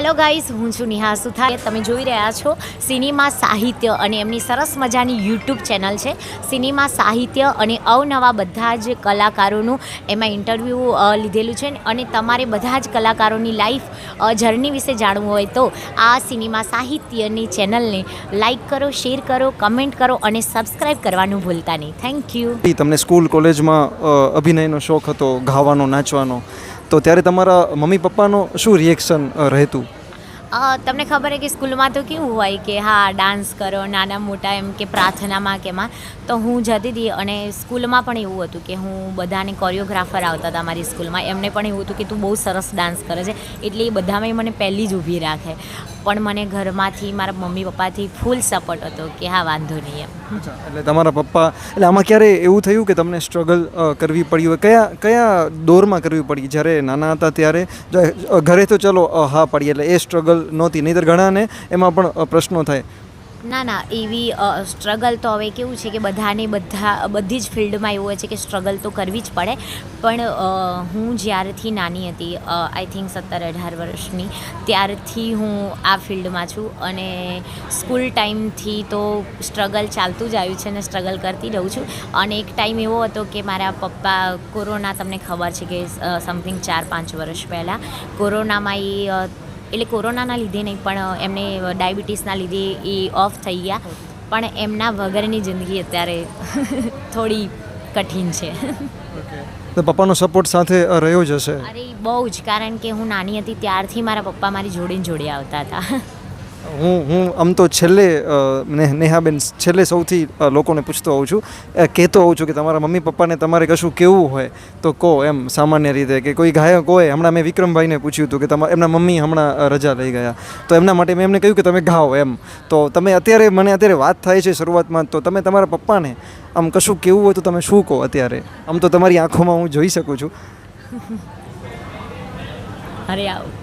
Hello guys, હું છું નેહા સુથાર. તમે જોઈ રહ્યા છો સિનેમા સાહિત્ય અને એમની સરસ મજાની યુટ્યુબ ચેનલ છે સિનેમા સાહિત્ય, અને અવનવા બધા જ કલાકારોનું એમાં ઇન્ટરવ્યૂ લીધેલું છે. અને તમારે બધા જ કલાકારોની લાઈફ જર્ની વિશે જાણવું હોય તો આ સિનેમા સાહિત્યની ચેનલને લાઈક કરો, શેર કરો, કમેન્ટ કરો અને સબસ્ક્રાઈબ કરવાનું ભૂલતા નહીં. Thank you. તમને સ્કૂલ કોલેજમાં અભિનયનો શોખ હતો, ગાવાનો, નાચવાનો, તો ત્યારે તમારા મમ્મી પપ્પાનો શું રિએક્શન રહેતું? તમને ખબર છે કે સ્કૂલમાં તો કેવું હોય કે હા ડાન્સ કરો, નાના મોટા એમ કે પ્રાર્થનામાં કે એમાં તો હું જતી હતી. અને સ્કૂલમાં પણ એવું હતું કે હું બધાને કોરિયોગ્રાફર આવતા હતા મારી સ્કૂલમાં, એમને પણ એવું હતું કે તું બહુ સરસ ડાન્સ કરે છે, એટલે એ બધામાં મને પહેલી જ ઊભી રાખે. પણ મને ઘરમાંથી મારા મમ્મી પપ્પાથી ફૂલ સપોર્ટ હતો કે હા વાંધો નહીં એમ. એટલે તમારા પપ્પા, એટલે આમાં ક્યારે એવું થયું કે તમને સ્ટ્રગલ કરવી પડી હોય? કયા દોરમાં કરવી પડી? જ્યારે નાના હતા ત્યારે ઘરે તો ચલો હા પડી, એટલે એ સ્ટ્રગલ નહોતી, નહીંતર ઘણાને એમાં પણ પ્રશ્નો થાય. ના, એવી સ્ટ્રગલ તો હવે કેવું છે કે બધી જ ફિલ્ડમાં એવું હોય છે કે સ્ટ્રગલ તો કરવી જ પડે. પણ હું જ્યારથી નાની હતી, આઈ થિંક 17-18 વર્ષની, ત્યારથી હું આ ફિલ્ડમાં છું. અને સ્કૂલ ટાઈમથી તો સ્ટ્રગલ ચાલતું જ આવ્યું છે અને સ્ટ્રગલ કરતી રહું છું. અને એક ટાઈમ એવો હતો કે મારા પપ્પા કોરોના, તમને ખબર છે કે સમથિંગ 4-5 વર્ષ પહેલાં કોરોનામાં એટલે કોરોનાના લીધે નહીં પણ એમને ડાયાબિટીસના લીધે એ ઓફ થઈ ગયા. પણ એમના વગરની જિંદગી અત્યારે થોડી કઠિન છે. તો પપ્પાનો સપોર્ટ સાથે રહ્યો જ હશે? અરે બહુ જ, કારણ કે હું નાની હતી ત્યારથી મારા પપ્પા મારી જોડે આવતા હતા. હું આમ તો છેલ્લે નેહાબેન છેલ્લે સૌથી લોકોને પૂછતો હોઉં છું, કહેતો હોઉં છું કે તમારા મમ્મી પપ્પાને તમારે કશું કહેવું હોય તો કહો, એમ સામાન્ય રીતે. કે કોઈ ગાયક હોય, હમણાં મેં વિક્રમભાઈને પૂછ્યું હતું કે એમના મમ્મી હમણાં રજા લઈ ગયા, તો એમના માટે મેં એમને કહ્યું કે તમે ગાઓ એમ. તો તમે અત્યારે વાત થાય છે શરૂઆતમાં, તો તમે તમારા પપ્પાને આમ કશું કહેવું હોય તો તમે શું કહો અત્યારે? આમ તો તમારી આંખોમાં હું જોઈ શકું છું. અરે આવું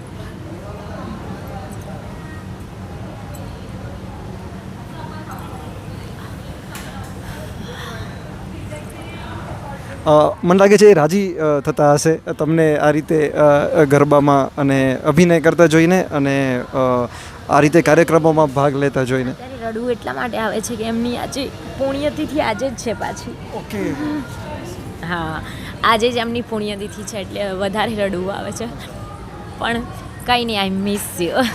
મને લાગે છે એ રાજી થતા હશે તમને આ રીતે ગરબામાં અને અભિનય કરતા જોઈને, અને આ રીતે કાર્યક્રમોમાં ભાગ લેતા જોઈને. ત્યારે રડવું એટલા માટે આવે છે કે એમની આજે પુણ્યતિથિ આજે જ છે પાછી. ઓકે. હા, આજે જ એમની પુણ્યતિથિ છે એટલે વધારે રડવું આવે છે. પણ કંઈ નહીં, આઈ મિસ યુ.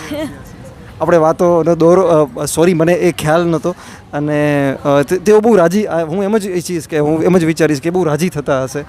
આપણે વાતોનો દોરો, સોરી મને એ ખ્યાલ નહોતો. અને તેઓ બહુ રાજી, હું એમ જ ઈચ્છીશ કે હું એમ જ વિચારીશ કે બહુ રાજી થતા હશે.